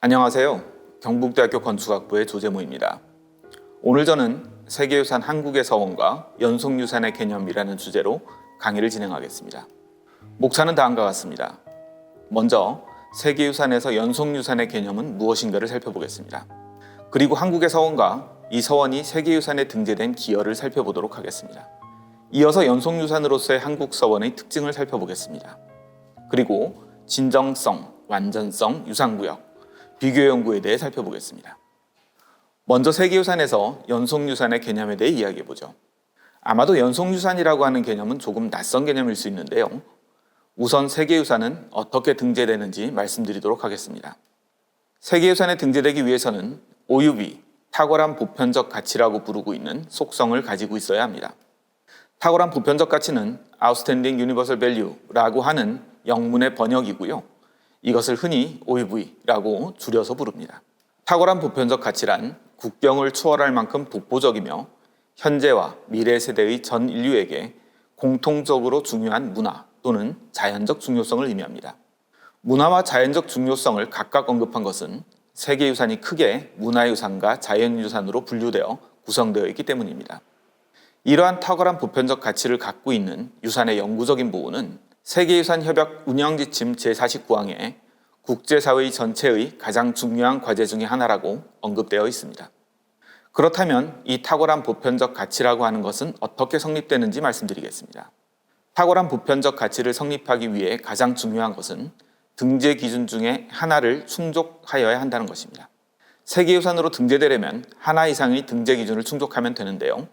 안녕하세요. 경북대학교 건축학부의 조재모입니다. 오늘 저는 세계유산 한국의 서원과 연속유산의 개념이라는 주제로 강의를 진행하겠습니다. 목차는 다음과 같습니다. 먼저 세계유산에서 연속유산의 개념은 무엇인가를 살펴보겠습니다. 그리고 한국의 서원과 이 서원이 세계유산에 등재된 기여를 살펴보도록 하겠습니다. 이어서 연속유산으로서의 한국 서원의 특징을 살펴보겠습니다. 그리고 진정성, 완전성, 유산구역, 비교 연구에 대해 살펴보겠습니다. 먼저 세계유산에서 연속유산의 개념에 대해 이야기해보죠. 아마도 연속유산이라고 하는 개념은 조금 낯선 개념일 수 있는데요. 우선 세계유산은 어떻게 등재되는지 말씀드리도록 하겠습니다. 세계유산에 등재되기 위해서는 OUV, 탁월한 보편적 가치라고 부르고 있는 속성을 가지고 있어야 합니다. 탁월한 보편적 가치는 Outstanding Universal Value라고 하는 영문의 번역이고요. 이것을 흔히 OUV라고 줄여서 부릅니다. 탁월한 보편적 가치란 국경을 초월할 만큼 독보적이며 현재와 미래 세대의 전 인류에게 공통적으로 중요한 문화 또는 자연적 중요성을 의미합니다. 문화와 자연적 중요성을 각각 언급한 것은 세계유산이 크게 문화유산과 자연유산으로 분류되어 구성되어 있기 때문입니다. 이러한 탁월한 보편적 가치를 갖고 있는 유산의 영구적인 보호는 세계유산협약 운영지침 제49항에 국제사회 전체의 가장 중요한 과제 중의 하나라고 언급되어 있습니다. 그렇다면 이 탁월한 보편적 가치라고 하는 것은 어떻게 성립되는지 말씀드리겠습니다. 탁월한 보편적 가치를 성립하기 위해 가장 중요한 것은 등재 기준 중에 하나를 충족하여야 한다는 것입니다. 세계유산으로 등재되려면 하나 이상의 등재 기준을 충족하면 되는데요.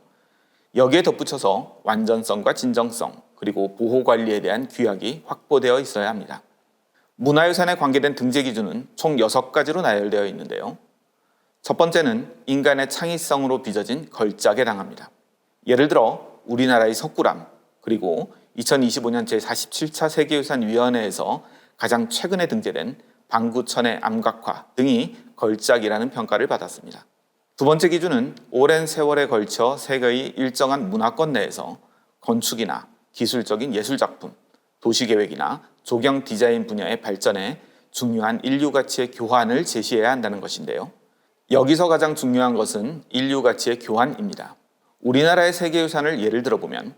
여기에 덧붙여서 완전성과 진정성, 그리고 보호관리에 대한 규약이 확보되어 있어야 합니다. 문화유산에 관계된 등재 기준은 총 6가지로 나열되어 있는데요. 첫 번째는 인간의 창의성으로 빚어진 걸작에 해당합니다. 예를 들어 우리나라의 석굴암, 그리고 2025년 제47차 세계유산위원회에서 가장 최근에 등재된 방구천의 암각화 등이 걸작이라는 평가를 받았습니다. 두 번째 기준은 오랜 세월에 걸쳐 세계의 일정한 문화권 내에서 건축이나 기술적인 예술작품, 도시계획이나 조경 디자인 분야의 발전에 중요한 인류 가치의 교환을 제시해야 한다는 것인데요. 여기서 가장 중요한 것은 인류 가치의 교환입니다. 우리나라의 세계유산을 예를 들어보면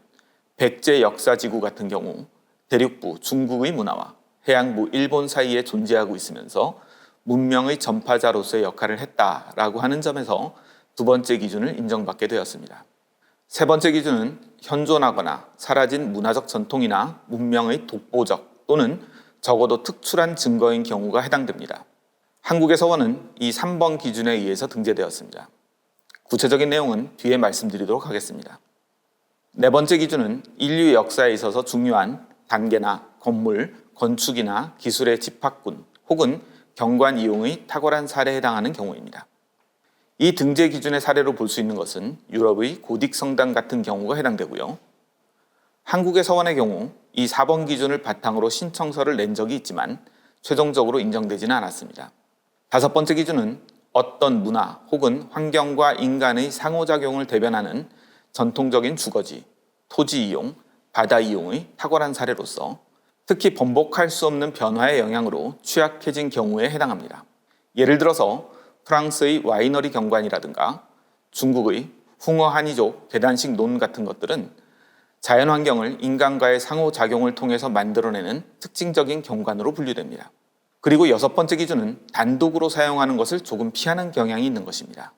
백제 역사지구 같은 경우 대륙부 중국의 문화와 해양부 일본 사이에 존재하고 있으면서 문명의 전파자로서의 역할을 했다라고 하는 점에서 두 번째 기준을 인정받게 되었습니다. 세 번째 기준은 현존하거나 사라진 문화적 전통이나 문명의 독보적 또는 적어도 특출한 증거인 경우가 해당됩니다. 한국의 서원은 이 3번 기준에 의해서 등재되었습니다. 구체적인 내용은 뒤에 말씀드리도록 하겠습니다. 네 번째 기준은 인류 역사에 있어서 중요한 단계나 건물, 건축이나 기술의 집합군 혹은 경관 이용의 탁월한 사례에 해당하는 경우입니다. 이 등재 기준의 사례로 볼 수 있는 것은 유럽의 고딕 성당 같은 경우가 해당되고요. 한국의 서원의 경우 이 4번 기준을 바탕으로 신청서를 낸 적이 있지만 최종적으로 인정되지는 않았습니다. 다섯 번째 기준은 어떤 문화 혹은 환경과 인간의 상호작용을 대변하는 전통적인 주거지, 토지 이용, 바다 이용의 탁월한 사례로서 특히 번복할 수 없는 변화의 영향으로 취약해진 경우에 해당합니다. 예를 들어서 프랑스의 와이너리 경관이라든가 중국의 홍어 한이족 계단식 논 같은 것들은 자연환경을 인간과의 상호작용을 통해서 만들어내는 특징적인 경관으로 분류됩니다. 그리고 여섯 번째 기준은 단독으로 사용하는 것을 조금 피하는 경향이 있는 것입니다.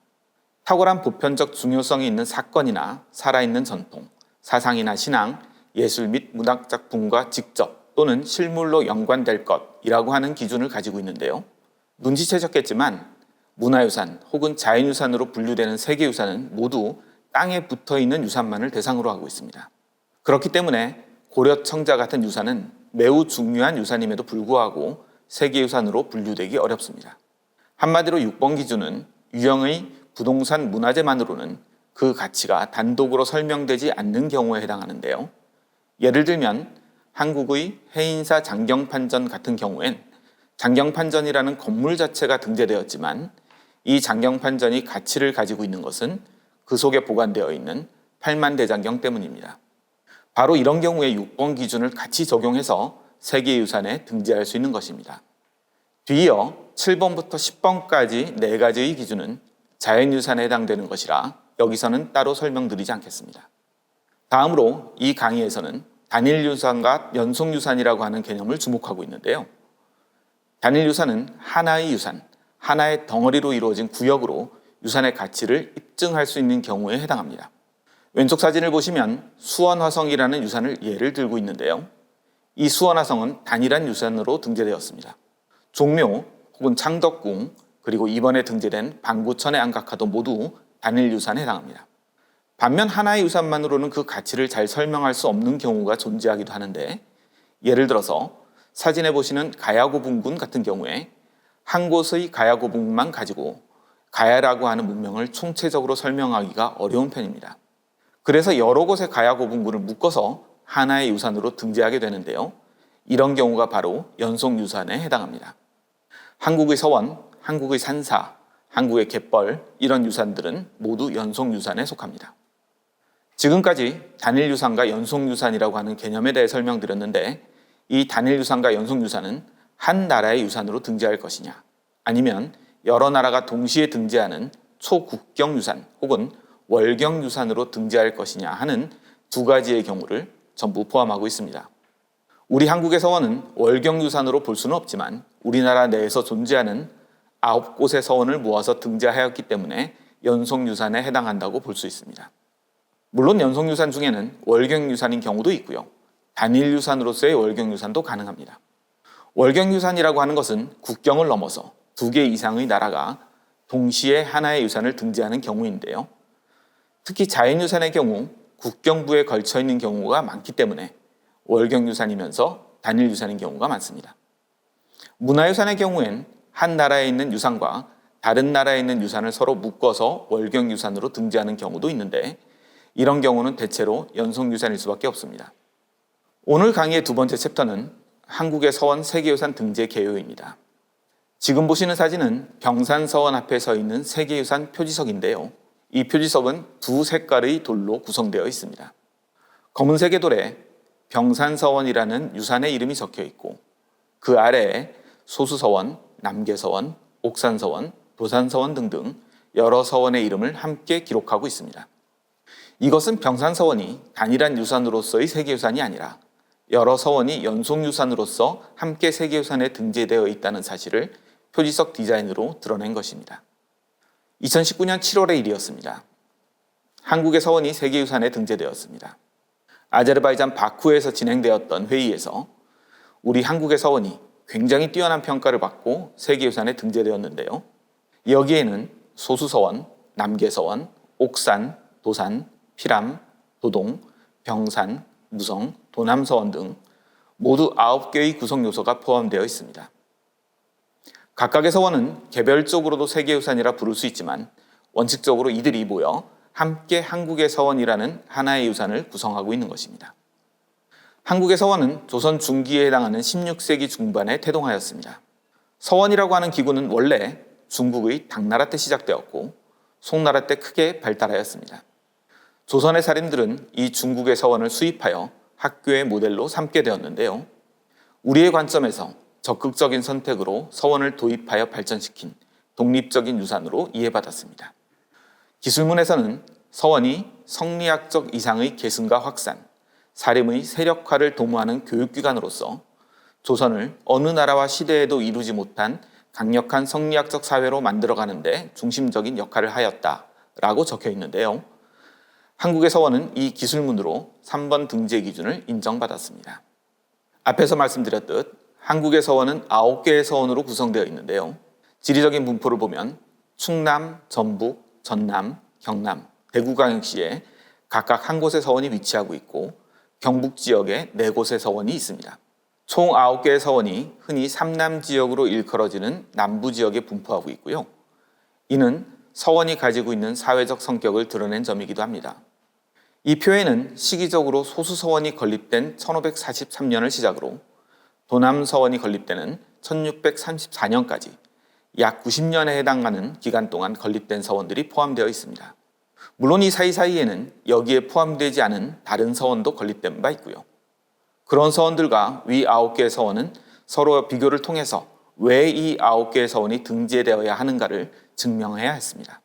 탁월한 보편적 중요성이 있는 사건이나 살아있는 전통, 사상이나 신앙, 예술 및 문학 작품과 직접 또는 실물로 연관될 것이라고 하는 기준을 가지고 있는데요. 눈치채셨겠지만 문화유산 혹은 자연유산으로 분류되는 세계유산은 모두 땅에 붙어있는 유산만을 대상으로 하고 있습니다. 그렇기 때문에 고려청자 같은 유산은 매우 중요한 유산임에도 불구하고 세계유산으로 분류되기 어렵습니다. 한마디로 6번 기준은 유형의 부동산 문화재만으로는 그 가치가 단독으로 설명되지 않는 경우에 해당하는데요. 예를 들면 한국의 해인사 장경판전 같은 경우엔 장경판전이라는 건물 자체가 등재되었지만 이 장경판전이 가치를 가지고 있는 것은 그 속에 보관되어 있는 팔만대장경 때문입니다. 바로 이런 경우에 6번 기준을 같이 적용해서 세계유산에 등재할 수 있는 것입니다. 뒤이어 7번부터 10번까지 4가지의 기준은 자연유산에 해당되는 것이라 여기서는 따로 설명드리지 않겠습니다. 다음으로 이 강의에서는 단일유산과 연속유산이라고 하는 개념을 주목하고 있는데요. 단일유산은 하나의 유산, 하나의 덩어리로 이루어진 구역으로 유산의 가치를 입증할 수 있는 경우에 해당합니다. 왼쪽 사진을 보시면 수원화성이라는 유산을 예를 들고 있는데요. 이 수원화성은 단일한 유산으로 등재되었습니다. 종묘 혹은 창덕궁 그리고 이번에 등재된 방구천의 안각화도 모두 단일 유산에 해당합니다. 반면 하나의 유산만으로는 그 가치를 잘 설명할 수 없는 경우가 존재하기도 하는데, 예를 들어서 사진에 보시는 가야고분군 같은 경우에 한 곳의 가야고분만 가지고 가야라고 하는 문명을 총체적으로 설명하기가 어려운 편입니다. 그래서 여러 곳의 가야고분군을 묶어서 하나의 유산으로 등재하게 되는데요. 이런 경우가 바로 연속유산에 해당합니다. 한국의 서원, 한국의 산사, 한국의 갯벌 이런 유산들은 모두 연속유산에 속합니다. 지금까지 단일유산과 연속유산이라고 하는 개념에 대해 설명드렸는데, 이 단일유산과 연속유산은 한 나라의 유산으로 등재할 것이냐, 아니면 여러 나라가 동시에 등재하는 초국경유산 혹은 월경유산으로 등재할 것이냐 하는 두 가지의 경우를 전부 포함하고 있습니다. 우리 한국의 서원은 월경유산으로 볼 수는 없지만 우리나라 내에서 존재하는 9곳의 서원을 모아서 등재하였기 때문에 연속유산에 해당한다고 볼 수 있습니다. 물론 연속유산 중에는 월경유산인 경우도 있고요. 단일유산으로서의 월경유산도 가능합니다. 월경유산이라고 하는 것은 국경을 넘어서 2개 이상의 나라가 동시에 하나의 유산을 등재하는 경우인데요. 특히 자연유산의 경우 국경부에 걸쳐 있는 경우가 많기 때문에 월경유산이면서 단일유산인 경우가 많습니다. 문화유산의 경우엔 한 나라에 있는 유산과 다른 나라에 있는 유산을 서로 묶어서 월경유산으로 등재하는 경우도 있는데, 이런 경우는 대체로 연속유산일 수밖에 없습니다. 오늘 강의의 두 번째 챕터는 한국의 서원 세계유산 등재 개요입니다. 지금 보시는 사진은 병산서원 앞에 서 있는 세계유산 표지석인데요. 이 표지석은 두 색깔의 돌로 구성되어 있습니다. 검은색의 돌에 병산서원이라는 유산의 이름이 적혀 있고, 그 아래에 소수서원, 남계서원, 옥산서원, 도산서원 등등 여러 서원의 이름을 함께 기록하고 있습니다. 이것은 병산서원이 단일한 유산으로서의 세계유산이 아니라 여러 서원이 연속유산으로서 함께 세계유산에 등재되어 있다는 사실을 표지석 디자인으로 드러낸 것입니다. 2019년 7월의 일이었습니다. 한국의 서원이 세계유산에 등재되었습니다. 아제르바이잔 바쿠에서 진행되었던 회의에서 우리 한국의 서원이 굉장히 뛰어난 평가를 받고 세계유산에 등재되었는데요. 여기에는 소수서원, 남계서원, 옥산, 도산, 피람, 도동, 병산, 무성, 도남서원 등 모두 9개의 구성 요소가 포함되어 있습니다. 각각의 서원은 개별적으로도 세계유산이라 부를 수 있지만 원칙적으로 이들이 모여 함께 한국의 서원이라는 하나의 유산을 구성하고 있는 것입니다. 한국의 서원은 조선 중기에 해당하는 16세기 중반에 태동하였습니다. 서원이라고 하는 기구는 원래 중국의 당나라 때 시작되었고 송나라 때 크게 발달하였습니다. 조선의 사림들은 이 중국의 서원을 수입하여 학교의 모델로 삼게 되었는데요. 우리의 관점에서 적극적인 선택으로 서원을 도입하여 발전시킨 독립적인 유산으로 이해받았습니다. 기술문에서는 서원이 성리학적 이상의 계승과 확산, 사림의 세력화를 도모하는 교육기관으로서 조선을 어느 나라와 시대에도 이루지 못한 강력한 성리학적 사회로 만들어가는 데 중심적인 역할을 하였다라고 적혀 있는데요. 한국의 서원은 이 기술문으로 3번 등재 기준을 인정받았습니다. 앞에서 말씀드렸듯 한국의 서원은 9개의 서원으로 구성되어 있는데요. 지리적인 분포를 보면 충남, 전북, 전남, 경남, 대구광역시에 각각 한 곳의 서원이 위치하고 있고 경북 지역에 4곳의 서원이 있습니다. 총 9개의 서원이 흔히 삼남 지역으로 일컬어지는 남부 지역에 분포하고 있고요. 이는 서원이 가지고 있는 사회적 성격을 드러낸 점이기도 합니다. 이 표에는 시기적으로 소수서원이 건립된 1543년을 시작으로 도남서원이 건립되는 1634년까지 약 90년에 해당하는 기간 동안 건립된 서원들이 포함되어 있습니다. 물론 이 사이사이에는 여기에 포함되지 않은 다른 서원도 건립된 바 있고요. 그런 서원들과 위 9개의 서원은 서로 비교를 통해서 왜 이 9개의 서원이 등재되어야 하는가를 증명해야 했습니다.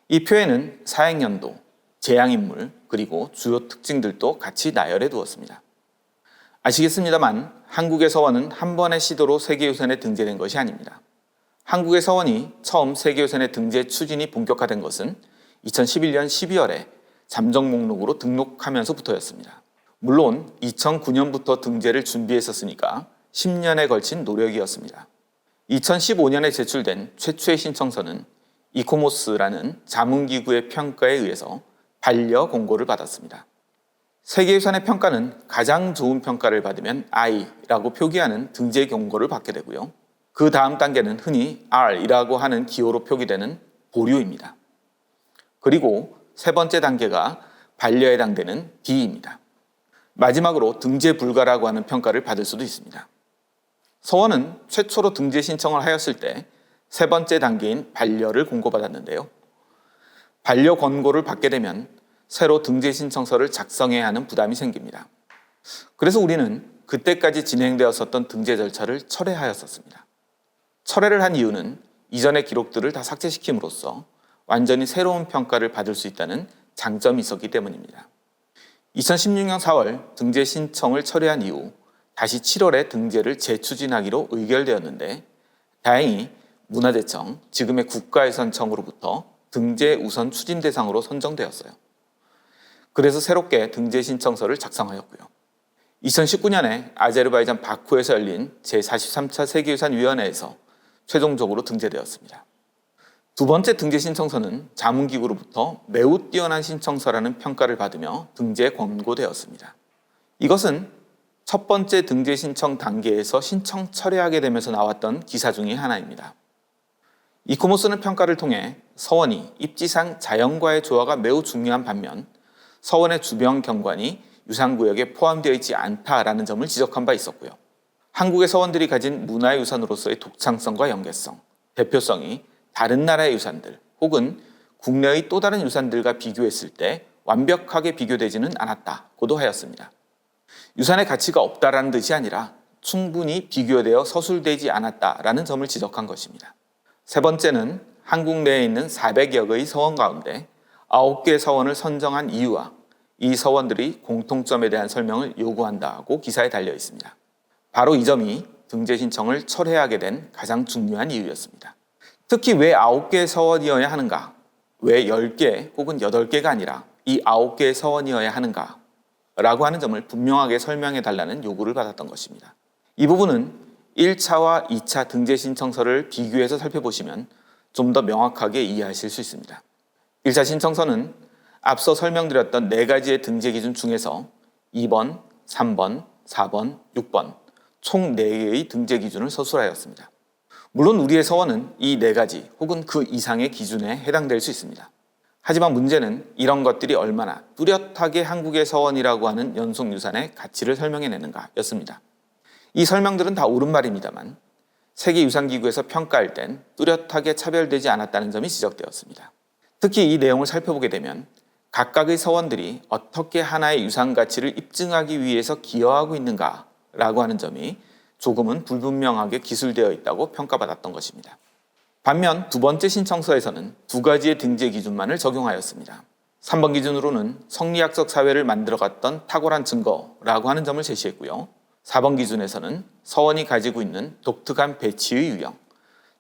이 표에는 사행연도, 재앙인물, 그리고 주요 특징들도 같이 나열해 두었습니다. 아시겠습니다만 한국의 서원은 한 번의 시도로 세계유산에 등재된 것이 아닙니다. 한국의 서원이 처음 세계유산에 등재 추진이 본격화된 것은 2011년 12월에 잠정 목록으로 등록하면서부터였습니다. 물론 2009년부터 등재를 준비했었으니까 10년에 걸친 노력이었습니다. 2015년에 제출된 최초의 신청서는 이코모스라는 자문기구의 평가에 의해서 반려 공고를 받았습니다. 세계유산의 평가는 가장 좋은 평가를 받으면 I라고 표기하는 등재 경고를 받게 되고요. 그 다음 단계는 흔히 R이라고 하는 기호로 표기되는 보류입니다. 그리고 세 번째 단계가 반려에 해당되는 D입니다. 마지막으로 등재 불가라고 하는 평가를 받을 수도 있습니다. 서원은 최초로 등재 신청을 하였을 때 세 번째 단계인 반려를 공고받았는데요. 반려 권고를 받게 되면 새로 등재 신청서를 작성해야 하는 부담이 생깁니다. 그래서 우리는 그때까지 진행되었었던 등재 절차를 철회하였었습니다. 철회를 한 이유는 이전의 기록들을 다 삭제시킴으로써 완전히 새로운 평가를 받을 수 있다는 장점이 있었기 때문입니다. 2016년 4월 등재 신청을 철회한 이후 다시 7월에 등재를 재추진하기로 의결되었는데 다행히 문화재청, 지금의 국가유산청으로부터 등재 우선 추진 대상으로 선정되었어요. 그래서 새롭게 등재 신청서를 작성하였고요. 2019년에 아제르바이잔 바쿠에서 열린 제43차 세계유산위원회에서 최종적으로 등재되었습니다. 두 번째 등재 신청서는 자문기구로부터 매우 뛰어난 신청서라는 평가를 받으며 등재 권고되었습니다. 이것은 첫 번째 등재 신청 단계에서 신청 철회하게 되면서 나왔던 기사 중의 하나입니다. 이코모스는 평가를 통해 서원이 입지상 자연과의 조화가 매우 중요한 반면 서원의 주변 경관이 유산구역에 포함되어 있지 않다라는 점을 지적한 바 있었고요. 한국의 서원들이 가진 문화유산으로서의 독창성과 연계성, 대표성이 다른 나라의 유산들 혹은 국내의 또 다른 유산들과 비교했을 때 완벽하게 비교되지는 않았다고도 하였습니다. 유산의 가치가 없다라는 뜻이 아니라 충분히 비교되어 서술되지 않았다라는 점을 지적한 것입니다. 세 번째는 한국 내에 있는 400여 개의 서원 가운데 9개 서원을 선정한 이유와 이 서원들이 공통점에 대한 설명을 요구한다고 기사에 달려 있습니다. 바로 이 점이 등재 신청을 철회하게 된 가장 중요한 이유였습니다. 특히 왜 9개의 서원이어야 하는가, 왜 10개 혹은 8개가 아니라 이 9개의 서원이어야 하는가 라고 하는 점을 분명하게 설명해 달라는 요구를 받았던 것입니다. 이 부분은 1차와 2차 등재 신청서를 비교해서 살펴보시면 좀 더 명확하게 이해하실 수 있습니다. 1차 신청서는 앞서 설명드렸던 4가지의 등재 기준 중에서 2번, 3번, 4번, 6번 총 4개의 등재 기준을 서술하였습니다. 물론 우리의 서원은 이 4가지 혹은 그 이상의 기준에 해당될 수 있습니다. 하지만 문제는 이런 것들이 얼마나 뚜렷하게 한국의 서원이라고 하는 연속유산의 가치를 설명해내는가 였습니다. 이 설명들은 다 옳은 말입니다만 세계유산기구에서 평가할 땐 뚜렷하게 차별되지 않았다는 점이 지적되었습니다. 특히 이 내용을 살펴보게 되면 각각의 서원들이 어떻게 하나의 유산 가치를 입증하기 위해서 기여하고 있는가라고 하는 점이 조금은 불분명하게 기술되어 있다고 평가받았던 것입니다. 반면 두 번째 신청서에서는 2가지의 등재 기준만을 적용하였습니다. 3번 기준으로는 성리학적 사회를 만들어갔던 탁월한 증거라고 하는 점을 제시했고요. 4번 기준에서는 서원이 가지고 있는 독특한 배치의 유형,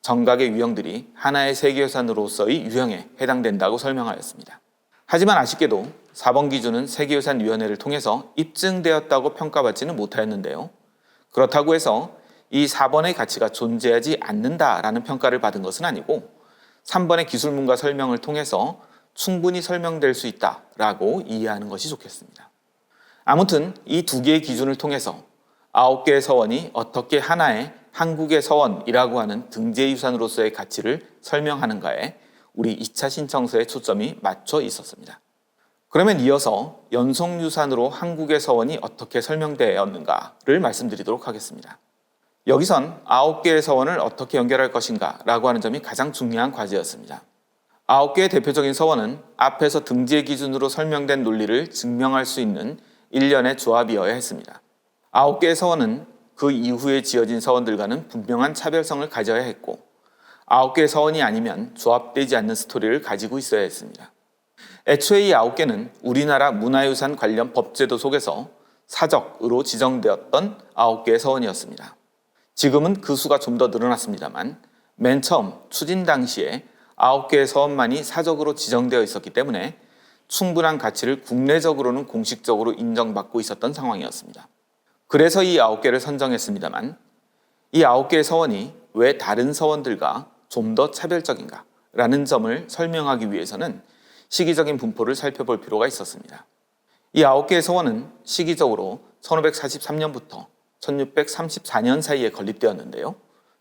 정각의 유형들이 하나의 세계유산으로서의 유형에 해당된다고 설명하였습니다. 하지만 아쉽게도 4번 기준은 세계유산위원회를 통해서 입증되었다고 평가받지는 못하였는데요. 그렇다고 해서 이 4번의 가치가 존재하지 않는다라는 평가를 받은 것은 아니고 3번의 기술문과 설명을 통해서 충분히 설명될 수 있다라고 이해하는 것이 좋겠습니다. 아무튼 이 2개의 기준을 통해서 9개의 서원이 어떻게 하나의 한국의 서원이라고 하는 등재유산으로서의 가치를 설명하는가에 우리 2차 신청서의 초점이 맞춰 있었습니다. 그러면 이어서 연속유산으로 한국의 서원이 어떻게 설명되었는가를 말씀드리도록 하겠습니다. 여기선 9개의 서원을 어떻게 연결할 것인가 라고 하는 점이 가장 중요한 과제였습니다. 9개의 대표적인 서원은 앞에서 등재 기준으로 설명된 논리를 증명할 수 있는 일련의 조합이어야 했습니다. 9개의 서원은 그 이후에 지어진 서원들과는 분명한 차별성을 가져야 했고 9개의 서원이 아니면 조합되지 않는 스토리를 가지고 있어야 했습니다. 애초에 이 9개는 우리나라 문화유산 관련 법제도 속에서 사적으로 지정되었던 9개의 서원이었습니다. 지금은 그 수가 좀 더 늘어났습니다만 맨 처음 추진 당시에 9개의 서원만이 사적으로 지정되어 있었기 때문에 충분한 가치를 국내적으로는 공식적으로 인정받고 있었던 상황이었습니다. 그래서 이 9개를 선정했습니다만 이 9개의 서원이 왜 다른 서원들과 좀 더 차별적인가 라는 점을 설명하기 위해서는 시기적인 분포를 살펴볼 필요가 있었습니다. 이 9개의 서원은 시기적으로 1543년부터 1634년 사이에 건립되었는데요.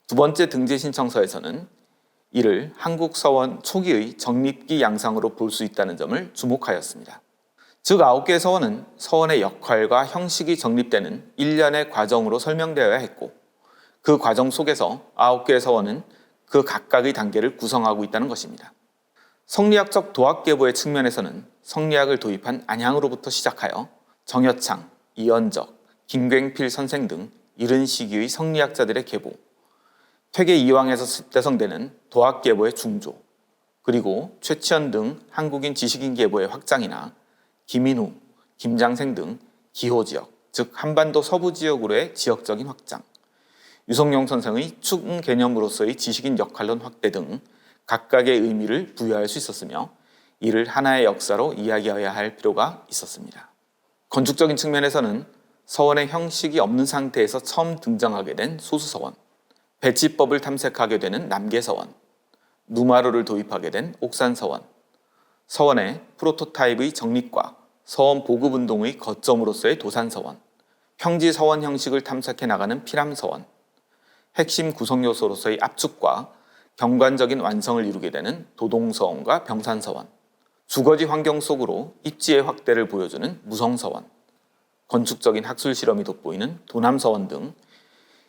두 번째 등재 신청서에서는 이를 한국 서원 초기의 정립기 양상으로 볼 수 있다는 점을 주목하였습니다. 즉 9개의 서원은 서원의 역할과 형식이 정립되는 일련의 과정으로 설명되어야 했고 그 과정 속에서 9개의 서원은 그 각각의 단계를 구성하고 있다는 것입니다. 성리학적 도학계보의 측면에서는 성리학을 도입한 안향으로부터 시작하여 정여창, 이언적, 김굉필 선생 등 이른 시기의 성리학자들의 계보, 퇴계 이황에서 대성되는 도학계보의 중조, 그리고 최치현 등 한국인 지식인 계보의 확장이나 김인후, 김장생 등 기호지역, 즉 한반도 서부 지역으로의 지역적인 확장, 유성룡 선생의 축 개념으로서의 지식인 역할론 확대 등 각각의 의미를 부여할 수 있었으며 이를 하나의 역사로 이야기해야 할 필요가 있었습니다. 건축적인 측면에서는 서원의 형식이 없는 상태에서 처음 등장하게 된 소수서원, 배치법을 탐색하게 되는 남계서원, 누마루를 도입하게 된 옥산서원, 서원의 프로토타입의 정립과 서원 보급운동의 거점으로서의 도산서원, 평지서원 형식을 탐색해 나가는 피람서원, 핵심 구성요소로서의 압축과 경관적인 완성을 이루게 되는 도동서원과 병산서원, 주거지 환경 속으로 입지의 확대를 보여주는 무성서원, 건축적인 학술 실험이 돋보이는 도남서원 등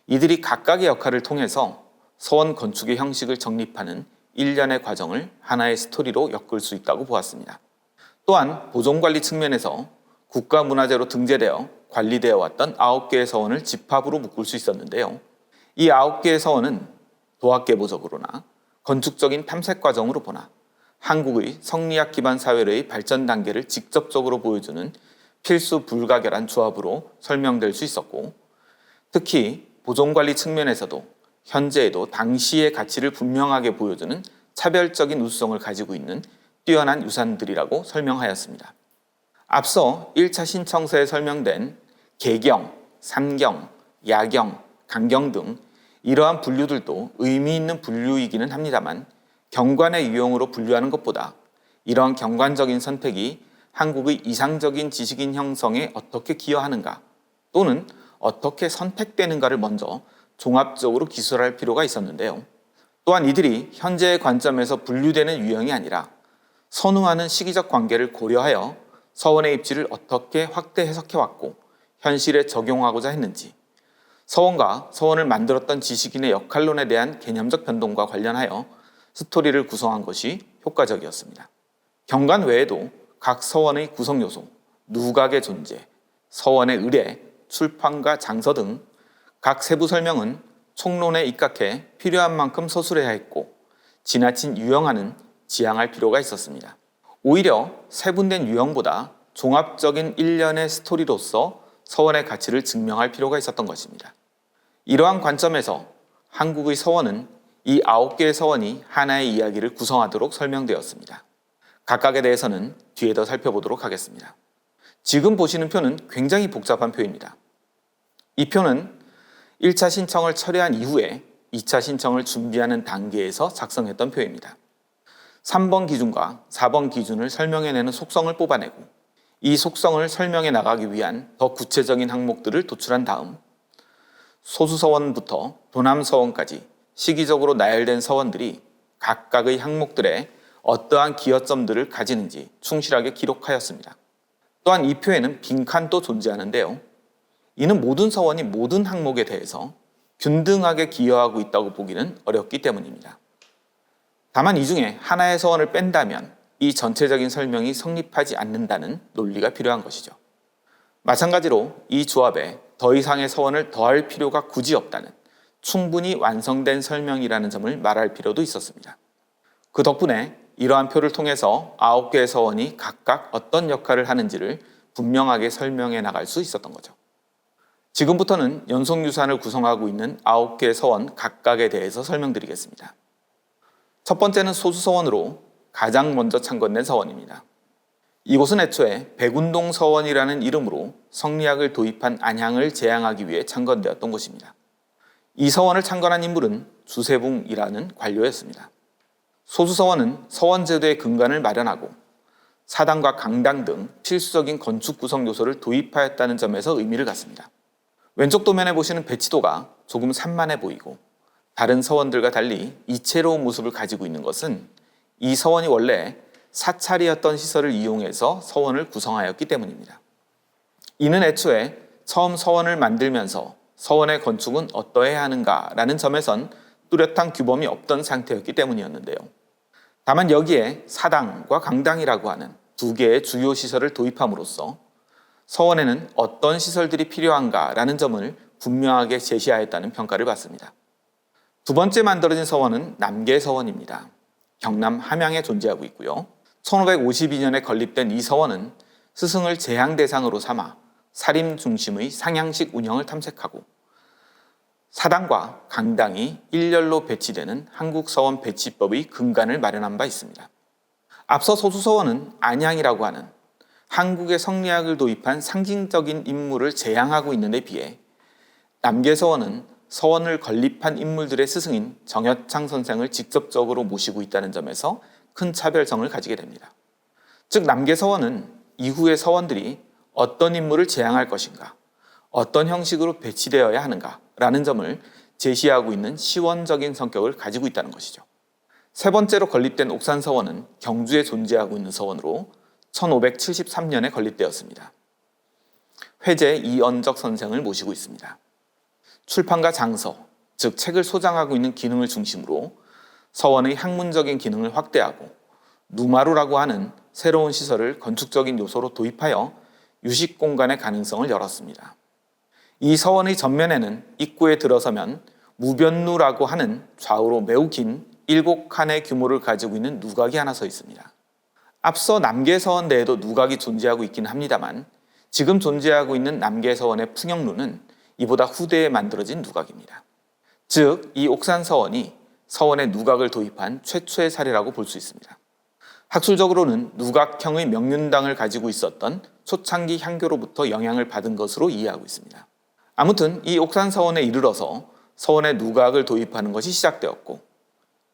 이들이 각각의 역할을 통해서 서원 건축의 형식을 정립하는 일련의 과정을 하나의 스토리로 엮을 수 있다고 보았습니다. 또한 보존관리 측면에서 국가문화재로 등재되어 관리되어 왔던 9개의 서원을 집합으로 묶을 수 있었는데요. 이 9개의 서원은 도학계보적으로나 건축적인 탐색 과정으로 보나 한국의 성리학 기반 사회의 발전 단계를 직접적으로 보여주는 필수 불가결한 조합으로 설명될 수 있었고 특히 보존관리 측면에서도 현재에도 당시의 가치를 분명하게 보여주는 차별적인 우수성을 가지고 있는 뛰어난 유산들이라고 설명하였습니다. 앞서 1차 신청서에 설명된 계경, 산경, 야경, 강경 등 이러한 분류들도 의미 있는 분류이기는 합니다만 경관의 유형으로 분류하는 것보다 이러한 경관적인 선택이 한국의 이상적인 지식인 형성에 어떻게 기여하는가 또는 어떻게 선택되는가를 먼저 종합적으로 기술할 필요가 있었는데요. 또한 이들이 현재의 관점에서 분류되는 유형이 아니라 선후하는 시기적 관계를 고려하여 서원의 입지를 어떻게 확대 해석해왔고 현실에 적용하고자 했는지 서원과 서원을 만들었던 지식인의 역할론에 대한 개념적 변동과 관련하여 스토리를 구성한 것이 효과적이었습니다. 경관 외에도 각 서원의 구성요소, 누각의 존재, 서원의 의례, 출판과 장서 등 각 세부 설명은 총론에 입각해 필요한 만큼 서술해야 했고 지나친 유형화는 지양할 필요가 있었습니다. 오히려 세분된 유형보다 종합적인 일련의 스토리로서 서원의 가치를 증명할 필요가 있었던 것입니다. 이러한 관점에서 한국의 서원은 이 9개의 서원이 하나의 이야기를 구성하도록 설명되었습니다. 각각에 대해서는 뒤에 더 살펴보도록 하겠습니다. 지금 보시는 표는 굉장히 복잡한 표입니다. 이 표는 1차 신청을 철회한 이후에 2차 신청을 준비하는 단계에서 작성했던 표입니다. 3번 기준과 4번 기준을 설명해내는 속성을 뽑아내고 이 속성을 설명해 나가기 위한 더 구체적인 항목들을 도출한 다음 소수서원부터 도남서원까지 시기적으로 나열된 서원들이 각각의 항목들에 어떠한 기여점들을 가지는지 충실하게 기록하였습니다. 또한 이 표에는 빈칸도 존재하는데요. 이는 모든 서원이 모든 항목에 대해서 균등하게 기여하고 있다고 보기는 어렵기 때문입니다. 다만 이 중에 하나의 서원을 뺀다면 이 전체적인 설명이 성립하지 않는다는 논리가 필요한 것이죠. 마찬가지로 이 조합에 더 이상의 서원을 더할 필요가 굳이 없다는 충분히 완성된 설명이라는 점을 말할 필요도 있었습니다. 그 덕분에 이러한 표를 통해서 9개의 서원이 각각 어떤 역할을 하는지를 분명하게 설명해 나갈 수 있었던 거죠. 지금부터는 연속유산을 구성하고 있는 9개의 서원 각각에 대해서 설명드리겠습니다. 첫 번째는 소수서원으로 가장 먼저 창건된 서원입니다. 이곳은 애초에 백운동 서원이라는 이름으로 성리학을 도입한 안향을 제항하기 위해 창건되었던 곳입니다. 이 서원을 창건한 인물은 주세붕이라는 관료였습니다. 소수서원은 서원제도의 근간을 마련하고 사당과 강당 등 필수적인 건축 구성 요소를 도입하였다는 점에서 의미를 갖습니다. 왼쪽 도면에 보시는 배치도가 조금 산만해 보이고 다른 서원들과 달리 이채로운 모습을 가지고 있는 것은 이 서원이 원래 사찰이었던 시설을 이용해서 서원을 구성하였기 때문입니다. 이는 애초에 처음 서원을 만들면서 서원의 건축은 어떠해야 하는가라는 점에선 뚜렷한 규범이 없던 상태였기 때문이었는데요. 다만 여기에 사당과 강당이라고 하는 두 개의 주요 시설을 도입함으로써 서원에는 어떤 시설들이 필요한가라는 점을 분명하게 제시하였다는 평가를 받습니다. 두 번째 만들어진 서원은 남계서원입니다. 경남 함양에 존재하고 있고요. 1552년에 건립된 이 서원은 스승을 제향 대상으로 삼아 사림 중심의 상향식 운영을 탐색하고 사당과 강당이 일렬로 배치되는 한국서원 배치법의 근간을 마련한 바 있습니다. 앞서 소수서원은 안향이라고 하는 한국의 성리학을 도입한 상징적인 인물을 제향하고 있는 데 비해 남계서원은 서원을 건립한 인물들의 스승인 정여창 선생을 직접적으로 모시고 있다는 점에서 큰 차별성을 가지게 됩니다. 즉 남계서원은 이후의 서원들이 어떤 인물을 제향할 것인가, 어떤 형식으로 배치되어야 하는가라는 점을 제시하고 있는 시원적인 성격을 가지고 있다는 것이죠. 세 번째로 건립된 옥산서원은 경주에 존재하고 있는 서원으로 1573년에 건립되었습니다. 회제 이언적 선생을 모시고 있습니다. 출판과 장서, 즉 책을 소장하고 있는 기능을 중심으로 서원의 학문적인 기능을 확대하고 누마루라고 하는 새로운 시설을 건축적인 요소로 도입하여 유식 공간의 가능성을 열었습니다. 이 서원의 전면에는 입구에 들어서면 무변루라고 하는 좌우로 매우 긴 7칸의 규모를 가지고 있는 누각이 하나 서 있습니다. 앞서 남계서원 내에도 누각이 존재하고 있긴 합니다만 지금 존재하고 있는 남계서원의 풍영루는 이보다 후대에 만들어진 누각입니다. 즉, 이 옥산서원이 서원에 누각을 도입한 최초의 사례라고 볼 수 있습니다. 학술적으로는 누각형의 명륜당을 가지고 있었던 초창기 향교로부터 영향을 받은 것으로 이해하고 있습니다. 아무튼 이 옥산서원에 이르러서 서원에 누각을 도입하는 것이 시작되었고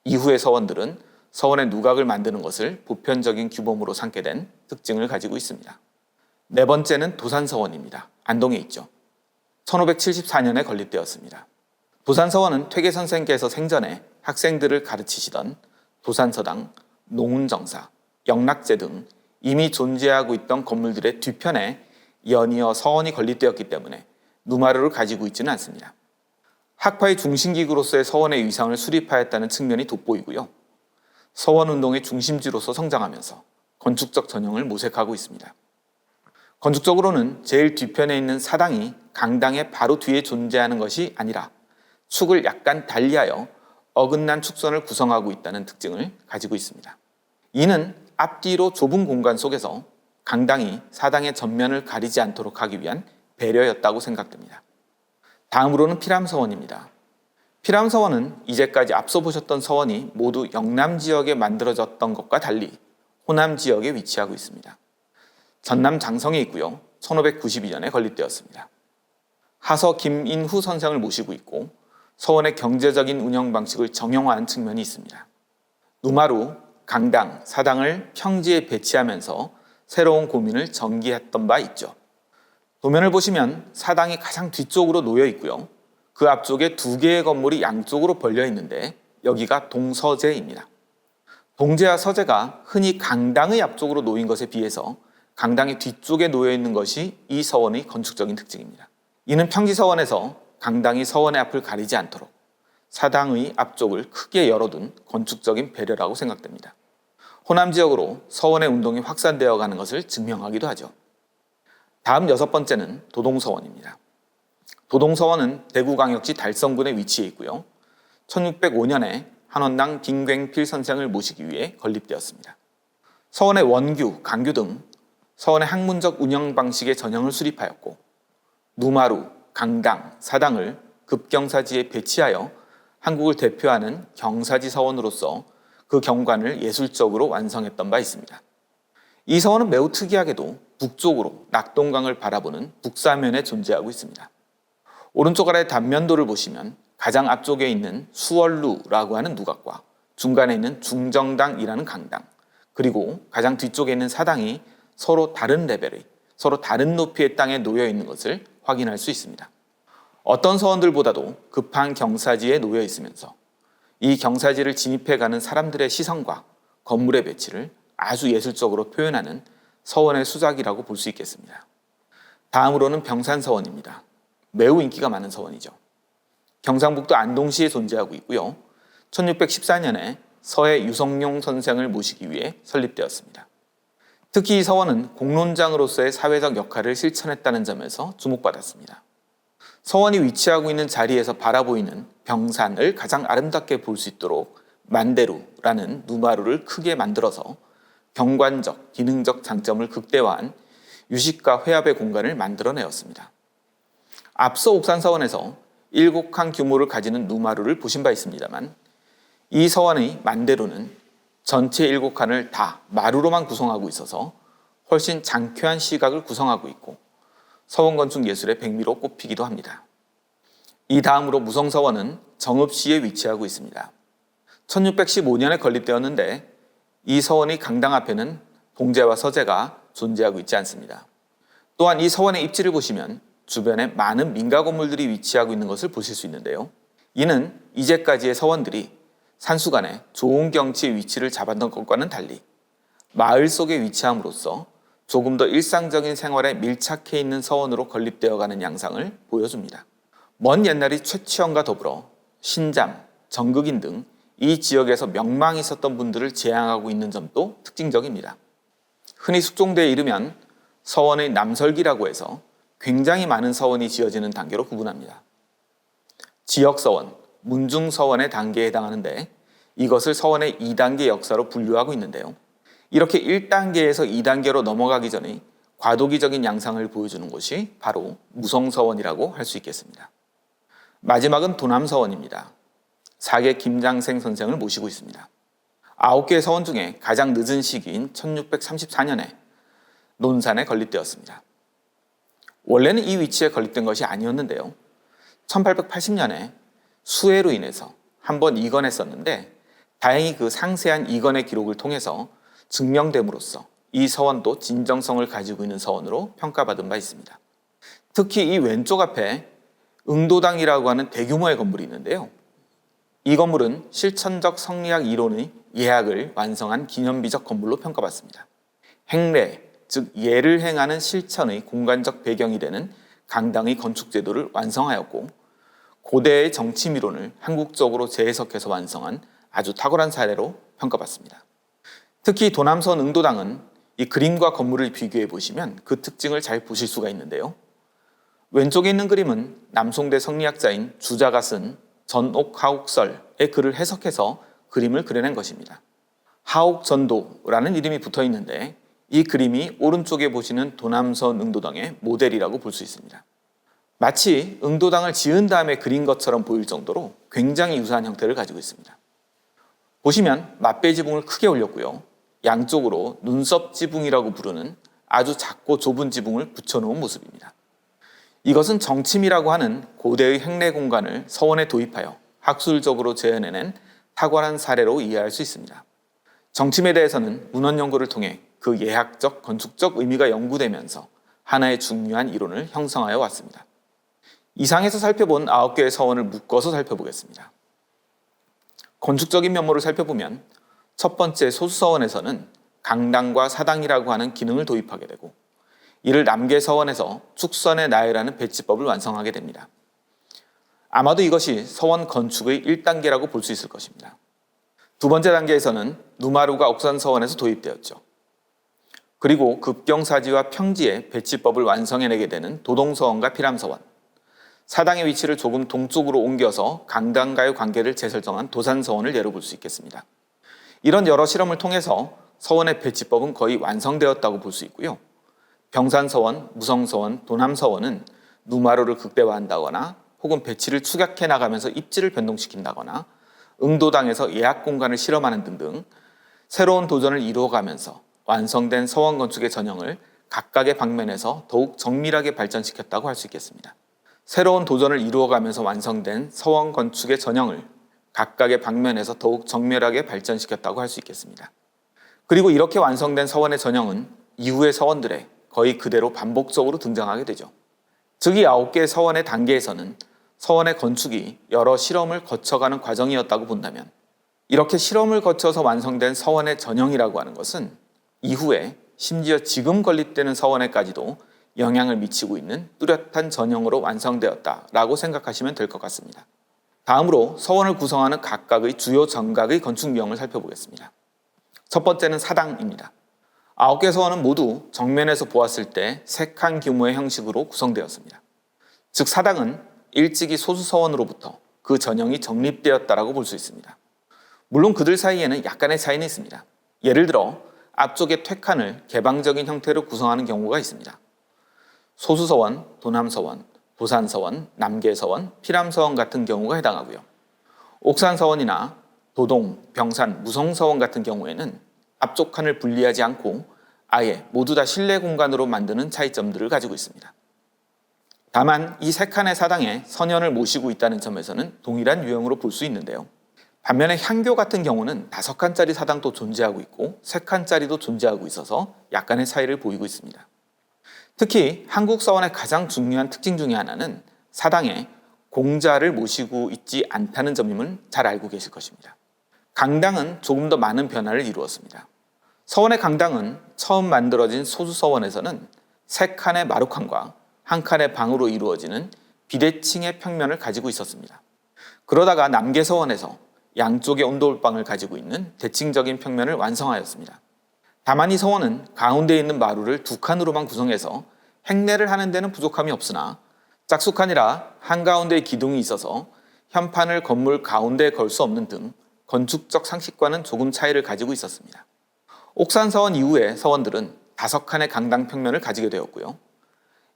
이후의 서원들은 서원에 누각을 만드는 것을 보편적인 규범으로 삼게 된 특징을 가지고 있습니다. 네 번째는 도산서원입니다. 안동에 있죠. 1574년에 건립되었습니다. 도산서원은 퇴계 선생께서 생전에 학생들을 가르치시던 도산서당, 농운정사, 영락제 등 이미 존재하고 있던 건물들의 뒤편에 연이어 서원이 건립되었기 때문에 누마루를 가지고 있지는 않습니다. 학파의 중심기구로서의 서원의 위상을 수립하였다는 측면이 돋보이고요. 서원운동의 중심지로서 성장하면서 건축적 전형을 모색하고 있습니다. 건축적으로는 제일 뒤편에 있는 사당이 강당의 바로 뒤에 존재하는 것이 아니라 축을 약간 달리하여 어긋난 축선을 구성하고 있다는 특징을 가지고 있습니다. 이는 앞뒤로 좁은 공간 속에서 강당이 사당의 전면을 가리지 않도록 하기 위한 배려였다고 생각됩니다. 다음으로는 피람서원입니다. 피람서원은 이제까지 앞서 보셨던 서원이 모두 영남 지역에 만들어졌던 것과 달리 호남 지역에 위치하고 있습니다. 전남 장성에 있고요. 1592년에 건립되었습니다. 하서 김인후 선생을 모시고 있고 서원의 경제적인 운영 방식을 정형화한 측면이 있습니다. 누마루, 강당, 사당을 평지에 배치하면서 새로운 고민을 전개했던 바 있죠. 도면을 보시면 사당이 가장 뒤쪽으로 놓여 있고요. 그 앞쪽에 두 개의 건물이 양쪽으로 벌려 있는데 여기가 동서제입니다. 동제와 서제가 흔히 강당의 앞쪽으로 놓인 것에 비해서 강당의 뒤쪽에 놓여 있는 것이 이 서원의 건축적인 특징입니다. 이는 평지서원에서 강당이 서원의 앞을 가리지 않도록 사당의 앞쪽을 크게 열어둔 건축적인 배려라고 생각됩니다. 호남 지역으로 서원의 운동이 확산되어 가는 것을 증명하기도 하죠. 다음 여섯 번째는 도동서원입니다. 도동서원은 대구광역시 달성군에 위치해 있고요. 1605년에 한원당 딩괭필 선생을 모시기 위해 건립되었습니다. 서원의 원규, 강규 등 서원의 학문적 운영 방식의 전형을 수립하였고 누마루, 강당, 사당을 급경사지에 배치하여 한국을 대표하는 경사지 서원으로서 그 경관을 예술적으로 완성했던 바 있습니다. 이 서원은 매우 특이하게도 북쪽으로 낙동강을 바라보는 북사면에 존재하고 있습니다. 오른쪽 아래 단면도를 보시면 가장 앞쪽에 있는 수월루라고 하는 누각과 중간에 있는 중정당이라는 강당, 그리고 가장 뒤쪽에 있는 사당이 서로 다른 레벨의, 서로 다른 높이의 땅에 놓여 있는 것을 확인할 수 있습니다. 어떤 서원들보다도 급한 경사지에 놓여 있으면서 이 경사지를 진입해가는 사람들의 시선과 건물의 배치를 아주 예술적으로 표현하는 서원의 수작이라고 볼 수 있겠습니다. 다음으로는 병산서원입니다. 매우 인기가 많은 서원이죠. 경상북도 안동시에 존재하고 있고요. 1614년에 서해 유성룡 선생을 모시기 위해 설립되었습니다. 특히 이 서원은 공론장으로서의 사회적 역할을 실천했다는 점에서 주목받았습니다. 서원이 위치하고 있는 자리에서 바라보이는 병산을 가장 아름답게 볼 수 있도록 만대루라는 누마루를 크게 만들어서 경관적, 기능적 장점을 극대화한 유식과 회합의 공간을 만들어내었습니다. 앞서 옥산서원에서 7칸 규모를 가지는 누마루를 보신 바 있습니다만 이 서원의 만대루는 전체 7칸을 다 마루로만 구성하고 있어서 훨씬 장쾌한 시각을 구성하고 있고 서원 건축 예술의 백미로 꼽히기도 합니다. 이 다음으로 무성서원은 정읍시에 위치하고 있습니다. 1615년에 건립되었는데 이 서원의 강당 앞에는 동제와 서재가 존재하고 있지 않습니다. 또한 이 서원의 입지를 보시면 주변에 많은 민가 건물들이 위치하고 있는 것을 보실 수 있는데요. 이는 이제까지의 서원들이 산수간에 좋은 경치의 위치를 잡았던 것과는 달리 마을 속에 위치함으로써 조금 더 일상적인 생활에 밀착해 있는 서원으로 건립되어가는 양상을 보여줍니다. 먼 옛날의 최치원과 더불어 신잠, 정극인 등 이 지역에서 명망이 있었던 분들을 지향하고 있는 점도 특징적입니다. 흔히 숙종대에 이르면 서원의 남설기라고 해서 굉장히 많은 서원이 지어지는 단계로 구분합니다. 지역서원, 문중서원의 단계에 해당하는데 이것을 서원의 2단계 역사로 분류하고 있는데요. 이렇게 1단계에서 2단계로 넘어가기 전에 과도기적인 양상을 보여주는 것이 바로 무성서원이라고 할 수 있겠습니다. 마지막은 도남서원입니다. 사계 김장생 선생을 모시고 있습니다. 9개의 서원 중에 가장 늦은 시기인 1634년에 논산에 건립되었습니다. 원래는 이 위치에 건립된 것이 아니었는데요. 1880년에 수해로 인해서 한번 이건했었는데 다행히 그 상세한 이건의 기록을 통해서 증명됨으로써 이 서원도 진정성을 가지고 있는 서원으로 평가받은 바 있습니다. 특히 이 왼쪽 앞에 응도당이라고 하는 대규모의 건물이 있는데요. 이 건물은 실천적 성리학 이론의 예학을 완성한 기념비적 건물로 평가받습니다. 행례, 즉 예를 행하는 실천의 공간적 배경이 되는 강당의 건축 제도를 완성하였고 고대의 정치미론을 한국적으로 재해석해서 완성한 아주 탁월한 사례로 평가받습니다. 특히 도남선 응도당은 이 그림과 건물을 비교해 보시면 그 특징을 잘 보실 수가 있는데요. 왼쪽에 있는 그림은 남송대 성리학자인 주자가 쓴 전옥하옥설의 글을 해석해서 그림을 그려낸 것입니다. 하옥전도라는 이름이 붙어 있는데 이 그림이 오른쪽에 보시는 도남선 응도당의 모델이라고 볼 수 있습니다. 마치 응도당을 지은 다음에 그린 것처럼 보일 정도로 굉장히 유사한 형태를 가지고 있습니다. 보시면 맞배 지붕을 크게 올렸고요. 양쪽으로 눈썹 지붕이라고 부르는 아주 작고 좁은 지붕을 붙여놓은 모습입니다. 이것은 정침이라고 하는 고대의 행례 공간을 서원에 도입하여 학술적으로 재현해낸 탁월한 사례로 이해할 수 있습니다. 정침에 대해서는 문헌 연구를 통해 그 예학적, 건축적 의미가 연구되면서 하나의 중요한 이론을 형성하여 왔습니다. 이상에서 살펴본 9개의 서원을 묶어서 살펴보겠습니다. 건축적인 면모를 살펴보면 첫 번째 소수서원에서는 강당과 사당이라고 하는 기능을 도입하게 되고 이를 남계서원에서 축선의 나열하는 배치법을 완성하게 됩니다. 아마도 이것이 서원 건축의 1단계라고 볼 수 있을 것입니다. 두 번째 단계에서는 누마루가 옥산서원에서 도입되었죠. 그리고 급경사지와 평지의 배치법을 완성해내게 되는 도동서원과 피람서원, 사당의 위치를 조금 동쪽으로 옮겨서 강당과의 관계를 재설정한 도산서원을 예로 볼 수 있겠습니다. 이런 여러 실험을 통해서 서원의 배치법은 거의 완성되었다고 볼 수 있고요. 병산서원, 무성서원, 도남서원은 누마루를 극대화한다거나 혹은 배치를 축약해 나가면서 입지를 변동시킨다거나 응도당에서 예약 공간을 실험하는 등등 새로운 도전을 이루어가면서 완성된 서원 건축의 전형을 각각의 방면에서 더욱 정밀하게 발전시켰다고 할 수 있겠습니다. 새로운 도전을 이루어가면서 완성된 서원 건축의 전형을 각각의 방면에서 더욱 정밀하게 발전시켰다고 할 수 있겠습니다. 그리고 이렇게 완성된 서원의 전형은 이후의 서원들에 거의 그대로 반복적으로 등장하게 되죠. 즉 이 9개의 서원의 단계에서는 서원의 건축이 여러 실험을 거쳐가는 과정이었다고 본다면 이렇게 실험을 거쳐서 완성된 서원의 전형이라고 하는 것은 이후에 심지어 지금 건립되는 서원에까지도 영향을 미치고 있는 뚜렷한 전형으로 완성되었다라고 생각하시면 될 것 같습니다. 다음으로 서원을 구성하는 각각의 주요 정각의 건축명을 살펴보겠습니다. 첫 번째는 사당입니다. 9개 서원은 모두 정면에서 보았을 때 3칸 규모의 형식으로 구성되었습니다. 즉 사당은 일찍이 소수서원으로부터 그 전형이 정립되었다라고 볼 수 있습니다. 물론 그들 사이에는 약간의 차이는 있습니다. 예를 들어 앞쪽의 퇴칸을 개방적인 형태로 구성하는 경우가 있습니다. 소수서원, 도남서원, 도산서원, 남계서원, 피람서원 같은 경우가 해당하고요. 옥산서원이나 도동, 병산, 무성서원 같은 경우에는 앞쪽 칸을 분리하지 않고 아예 모두 다 실내 공간으로 만드는 차이점들을 가지고 있습니다. 다만 이 3칸의 사당에 선현을 모시고 있다는 점에서는 동일한 유형으로 볼 수 있는데요. 반면에 향교 같은 경우는 5칸짜리 사당도 존재하고 있고 3칸짜리도 존재하고 있어서 약간의 차이를 보이고 있습니다. 특히 한국 서원의 가장 중요한 특징 중에 하나는 사당에 공자를 모시고 있지 않다는 점임을 잘 알고 계실 것입니다. 강당은 조금 더 많은 변화를 이루었습니다. 서원의 강당은 처음 만들어진 소수서원에서는 3칸의 마루칸과 1칸의 방으로 이루어지는 비대칭의 평면을 가지고 있었습니다. 그러다가 남계서원에서 양쪽의 온돌방을 가지고 있는 대칭적인 평면을 완성하였습니다. 다만 이 서원은 가운데 있는 마루를 2칸으로만 구성해서 행내를 하는 데는 부족함이 없으나 짝수칸이라 한가운데에 기둥이 있어서 현판을 건물 가운데에 걸 수 없는 등 건축적 상식과는 조금 차이를 가지고 있었습니다. 옥산서원 이후의 서원들은 5칸의 강당 평면을 가지게 되었고요.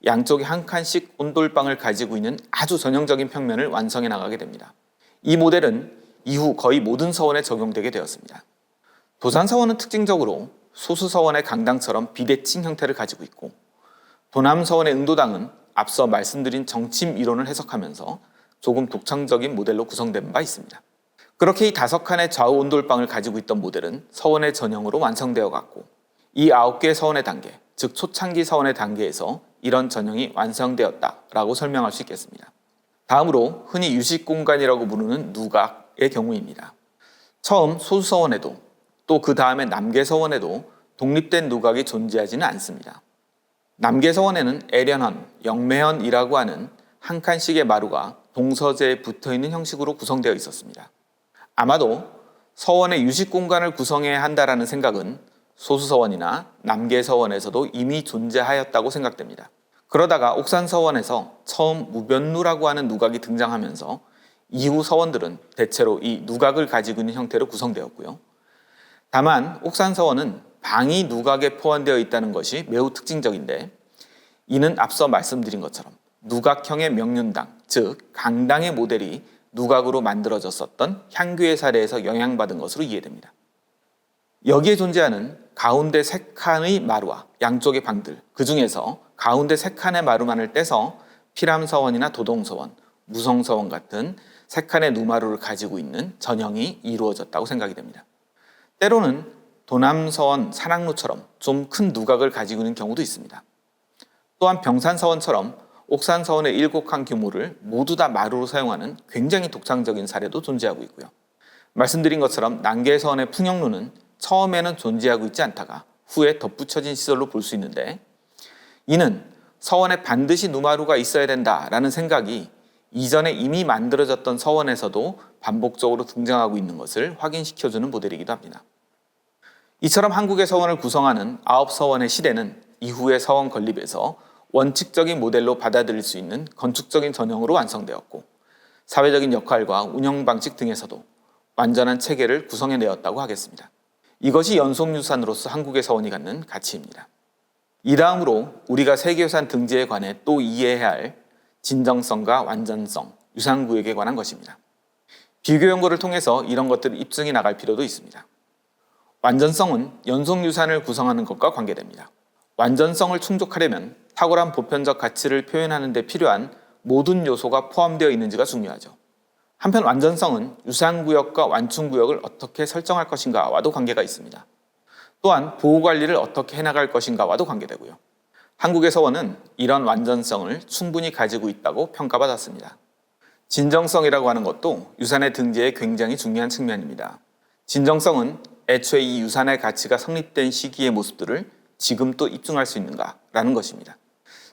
양쪽에 1칸씩 온돌방을 가지고 있는 아주 전형적인 평면을 완성해 나가게 됩니다. 이 모델은 이후 거의 모든 서원에 적용되게 되었습니다. 도산서원은 특징적으로 소수서원의 강당처럼 비대칭 형태를 가지고 있고 도남서원의 응도당은 앞서 말씀드린 정침 이론을 해석하면서 조금 독창적인 모델로 구성된 바 있습니다. 그렇게 이 5칸의 좌우 온돌방을 가지고 있던 모델은 서원의 전형으로 완성되어 갔고 이 9개의 서원의 단계, 즉 초창기 서원의 단계에서 이런 전형이 완성되었다라고 설명할 수 있겠습니다. 다음으로 흔히 유식공간이라고 부르는 누각의 경우입니다. 처음 소수서원에도 또 그 다음에 남계서원에도 독립된 누각이 존재하지는 않습니다. 남계서원에는 애련헌, 영매헌이라고 하는 1칸씩의 마루가 동서재에 붙어있는 형식으로 구성되어 있었습니다. 아마도 서원의 유식공간을 구성해야 한다는 생각은 소수서원이나 남계서원에서도 이미 존재하였다고 생각됩니다. 그러다가 옥산서원에서 처음 무변루라고 하는 누각이 등장하면서 이후 서원들은 대체로 이 누각을 가지고 있는 형태로 구성되었고요. 다만 옥산서원은 방이 누각에 포함되어 있다는 것이 매우 특징적인데 이는 앞서 말씀드린 것처럼 누각형의 명륜당, 즉 강당의 모델이 누각으로 만들어졌었던 향교의 사례에서 영향받은 것으로 이해됩니다. 여기에 존재하는 가운데 3칸의 마루와 양쪽의 방들, 그 중에서 가운데 3칸의 마루만을 떼서 피람서원이나 도동서원, 무성서원 같은 3칸의 누마루를 가지고 있는 전형이 이루어졌다고 생각이 됩니다. 때로는 도남서원, 산악루처럼 좀 큰 누각을 가지고 있는 경우도 있습니다. 또한 병산서원처럼 옥산서원의 7칸 규모를 모두 다 마루로 사용하는 굉장히 독창적인 사례도 존재하고 있고요. 말씀드린 것처럼 남계서원의 풍영루는 처음에는 존재하고 있지 않다가 후에 덧붙여진 시설로 볼 수 있는데 이는 서원에 반드시 누마루가 있어야 된다라는 생각이 이전에 이미 만들어졌던 서원에서도 반복적으로 등장하고 있는 것을 확인시켜주는 모델이기도 합니다. 이처럼 한국의 서원을 구성하는 9서원의 시대는 이후의 서원 건립에서 원칙적인 모델로 받아들일 수 있는 건축적인 전형으로 완성되었고 사회적인 역할과 운영 방식 등에서도 완전한 체계를 구성해내었다고 하겠습니다. 이것이 연속유산으로서 한국의 서원이 갖는 가치입니다. 이 다음으로 우리가 세계유산 등재에 관해 또 이해해야 할 진정성과 완전성, 유산구역에 관한 것입니다. 비교 연구를 통해서 이런 것들을 입증해 나갈 필요도 있습니다. 완전성은 연속유산을 구성하는 것과 관계됩니다. 완전성을 충족하려면 탁월한 보편적 가치를 표현하는 데 필요한 모든 요소가 포함되어 있는지가 중요하죠. 한편 완전성은 유산구역과 완충구역을 어떻게 설정할 것인가와도 관계가 있습니다. 또한 보호관리를 어떻게 해나갈 것인가와도 관계되고요. 한국의 서원은 이런 완전성을 충분히 가지고 있다고 평가받았습니다. 진정성이라고 하는 것도 유산의 등재에 굉장히 중요한 측면입니다. 진정성은 애초에 이 유산의 가치가 성립된 시기의 모습들을 지금 또 입증할 수 있는가라는 것입니다.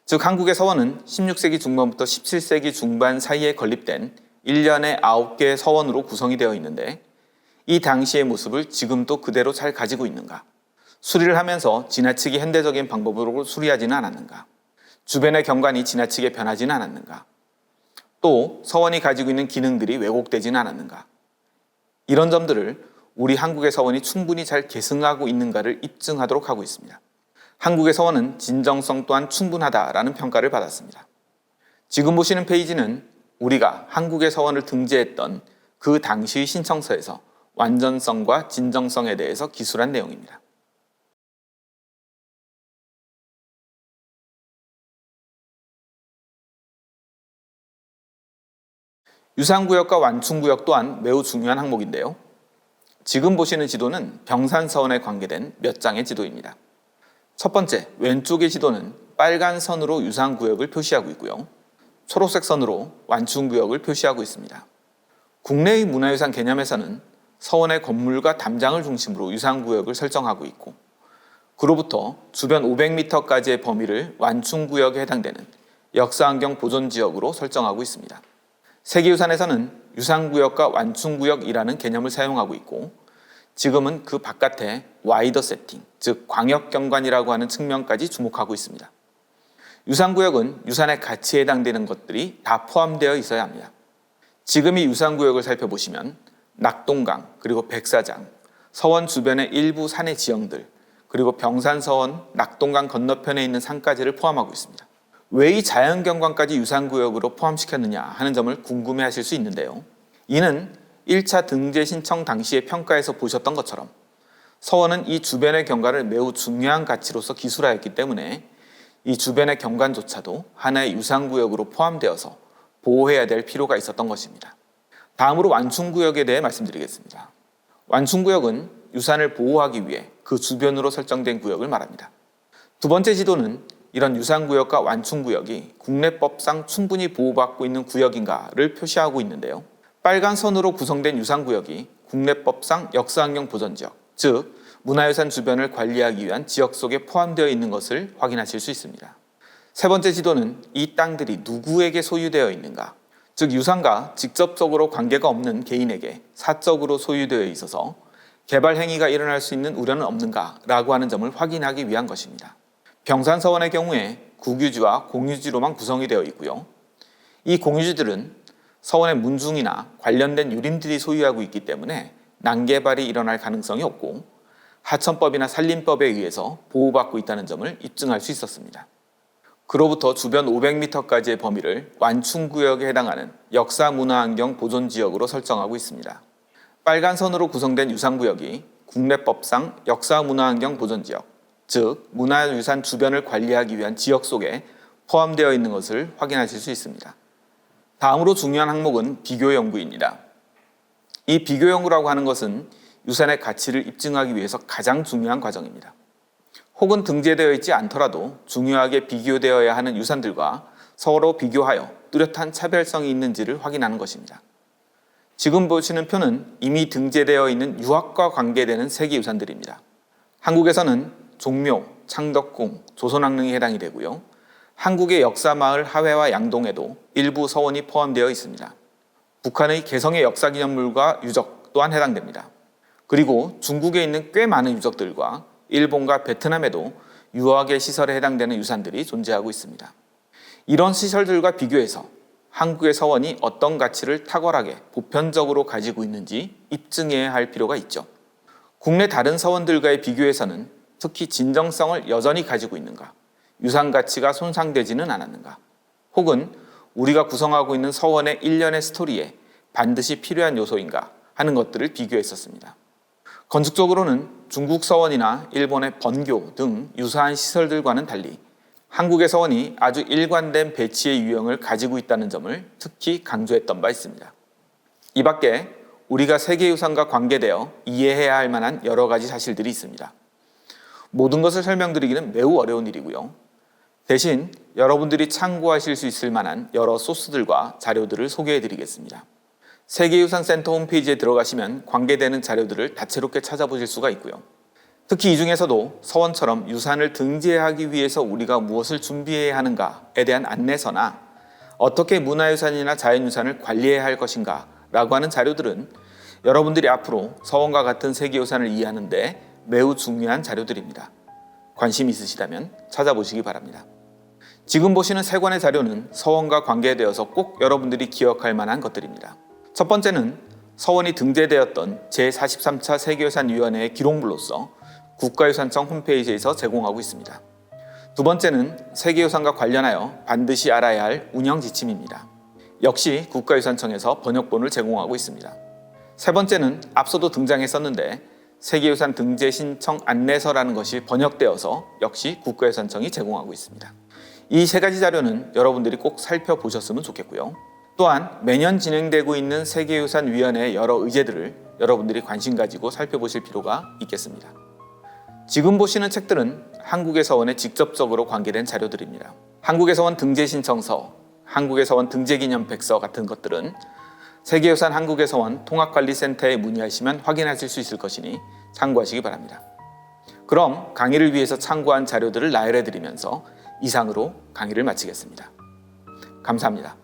즉 한국의 서원은 16세기 중반부터 17세기 중반 사이에 건립된 1년에 9개의 서원으로 구성이 되어 있는데 이 당시의 모습을 지금도 그대로 잘 가지고 있는가? 수리를 하면서 지나치게 현대적인 방법으로 수리하지는 않았는가? 주변의 경관이 지나치게 변하지는 않았는가? 또 서원이 가지고 있는 기능들이 왜곡되지는 않았는가? 이런 점들을 우리 한국의 서원이 충분히 잘 계승하고 있는가를 입증하도록 하고 있습니다. 한국의 서원은 진정성 또한 충분하다라는 평가를 받았습니다. 지금 보시는 페이지는 우리가 한국의 서원을 등재했던 그 당시의 신청서에서 완전성과 진정성에 대해서 기술한 내용입니다. 유산구역과 완충구역 또한 매우 중요한 항목인데요. 지금 보시는 지도는 병산서원에 관계된 몇 장의 지도입니다. 첫 번째, 왼쪽의 지도는 빨간 선으로 유산구역을 표시하고 있고요. 초록색 선으로 완충구역을 표시하고 있습니다. 국내의 문화유산 개념에서는 서원의 건물과 담장을 중심으로 유산구역을 설정하고 있고 그로부터 주변 500m까지의 범위를 완충구역에 해당되는 역사환경 보존지역으로 설정하고 있습니다. 세계유산에서는 유산구역과 완충구역이라는 개념을 사용하고 있고 지금은 그 바깥에 와이더 세팅, 즉 광역경관이라고 하는 측면까지 주목하고 있습니다. 유산구역은 유산의 가치에 해당되는 것들이 다 포함되어 있어야 합니다. 지금 이 유산구역을 살펴보시면 낙동강, 그리고 백사장, 서원 주변의 일부 산의 지형들, 그리고 병산서원, 낙동강 건너편에 있는 산까지를 포함하고 있습니다. 왜 이 자연경관까지 유산구역으로 포함시켰느냐 하는 점을 궁금해하실 수 있는데요. 이는 1차 등재 신청 당시의 평가에서 보셨던 것처럼 서원은 이 주변의 경관을 매우 중요한 가치로서 기술하였기 때문에 이 주변의 경관조차도 하나의 유산구역으로 포함되어서 보호해야 될 필요가 있었던 것입니다. 다음으로 완충구역에 대해 말씀드리겠습니다. 완충구역은 유산을 보호하기 위해 그 주변으로 설정된 구역을 말합니다. 두 번째 지도는 이런 유산구역과 완충구역이 국내법상 충분히 보호받고 있는 구역인가를 표시하고 있는데요. 빨간 선으로 구성된 유산구역이 국내법상 역사환경 보존지역, 즉 문화유산 주변을 관리하기 위한 지역 속에 포함되어 있는 것을 확인하실 수 있습니다. 세 번째 지도는 이 땅들이 누구에게 소유되어 있는가, 즉 유산과 직접적으로 관계가 없는 개인에게 사적으로 소유되어 있어서 개발 행위가 일어날 수 있는 우려는 없는가라고 하는 점을 확인하기 위한 것입니다. 병산서원의 경우에 국유지와 공유지로만 구성이 되어 있고요. 이 공유지들은 서원의 문중이나 관련된 유림들이 소유하고 있기 때문에 난개발이 일어날 가능성이 없고 하천법이나 산림법에 의해서 보호받고 있다는 점을 입증할 수 있었습니다. 그로부터 주변 500m까지의 범위를 완충구역에 해당하는 역사문화환경 보존지역으로 설정하고 있습니다. 빨간 선으로 구성된 유산구역이 국내법상 역사문화환경 보존지역, 즉 문화유산 주변을 관리하기 위한 지역 속에 포함되어 있는 것을 확인하실 수 있습니다. 다음으로 중요한 항목은 비교 연구입니다. 이 비교 연구라고 하는 것은 유산의 가치를 입증하기 위해서 가장 중요한 과정입니다. 혹은 등재되어 있지 않더라도 중요하게 비교되어야 하는 유산들과 서로 비교하여 뚜렷한 차별성이 있는지를 확인하는 것입니다. 지금 보시는 표는 이미 등재되어 있는 유학과 관계되는 세계유산들입니다. 한국에서는 종묘, 창덕궁, 조선왕릉이 해당이 되고요. 한국의 역사마을 하회와 양동에도 일부 서원이 포함되어 있습니다. 북한의 개성의 역사기념물과 유적 또한 해당됩니다. 그리고 중국에 있는 꽤 많은 유적들과 일본과 베트남에도 유학의 시설에 해당되는 유산들이 존재하고 있습니다. 이런 시설들과 비교해서 한국의 서원이 어떤 가치를 탁월하게 보편적으로 가지고 있는지 입증해야 할 필요가 있죠. 국내 다른 서원들과의 비교에서는 특히 진정성을 여전히 가지고 있는가, 유산 가치가 손상되지는 않았는가, 혹은 우리가 구성하고 있는 서원의 일련의 스토리에 반드시 필요한 요소인가 하는 것들을 비교했었습니다. 건축적으로는 중국 서원이나 일본의 번교 등 유사한 시설들과는 달리 한국의 서원이 아주 일관된 배치의 유형을 가지고 있다는 점을 특히 강조했던 바 있습니다. 이 밖에 우리가 세계유산과 관계되어 이해해야 할 만한 여러 가지 사실들이 있습니다. 모든 것을 설명드리기는 매우 어려운 일이고요. 대신 여러분들이 참고하실 수 있을 만한 여러 소스들과 자료들을 소개해드리겠습니다. 세계유산센터 홈페이지에 들어가시면 관계되는 자료들을 다채롭게 찾아보실 수가 있고요. 특히 이 중에서도 서원처럼 유산을 등재하기 위해서 우리가 무엇을 준비해야 하는가에 대한 안내서나 어떻게 문화유산이나 자연유산을 관리해야 할 것인가 라고 하는 자료들은 여러분들이 앞으로 서원과 같은 세계유산을 이해하는 데 매우 중요한 자료들입니다. 관심 있으시다면 찾아보시기 바랍니다. 지금 보시는 세 권의 자료는 서원과 관계되어서 꼭 여러분들이 기억할 만한 것들입니다. 첫 번째는 서원이 등재되었던 제43차 세계유산위원회의 기록물로서 국가유산청 홈페이지에서 제공하고 있습니다. 두 번째는 세계유산과 관련하여 반드시 알아야 할 운영지침입니다. 역시 국가유산청에서 번역본을 제공하고 있습니다. 세 번째는 앞서도 등장했었는데 세계유산 등재 신청 안내서라는 것이 번역되어서 역시 국가유산청이 제공하고 있습니다. 이 세 가지 자료는 여러분들이 꼭 살펴보셨으면 좋겠고요. 또한 매년 진행되고 있는 세계유산위원회의 여러 의제들을 여러분들이 관심 가지고 살펴보실 필요가 있겠습니다. 지금 보시는 책들은 한국의 서원에 직접적으로 관계된 자료들입니다. 한국의 서원 등재신청서, 한국의 서원 등재기념백서 같은 것들은 세계유산 한국의 서원 통합관리센터에 문의하시면 확인하실 수 있을 것이니 참고하시기 바랍니다. 그럼 강의를 위해서 참고한 자료들을 나열해드리면서 이상으로 강의를 마치겠습니다. 감사합니다.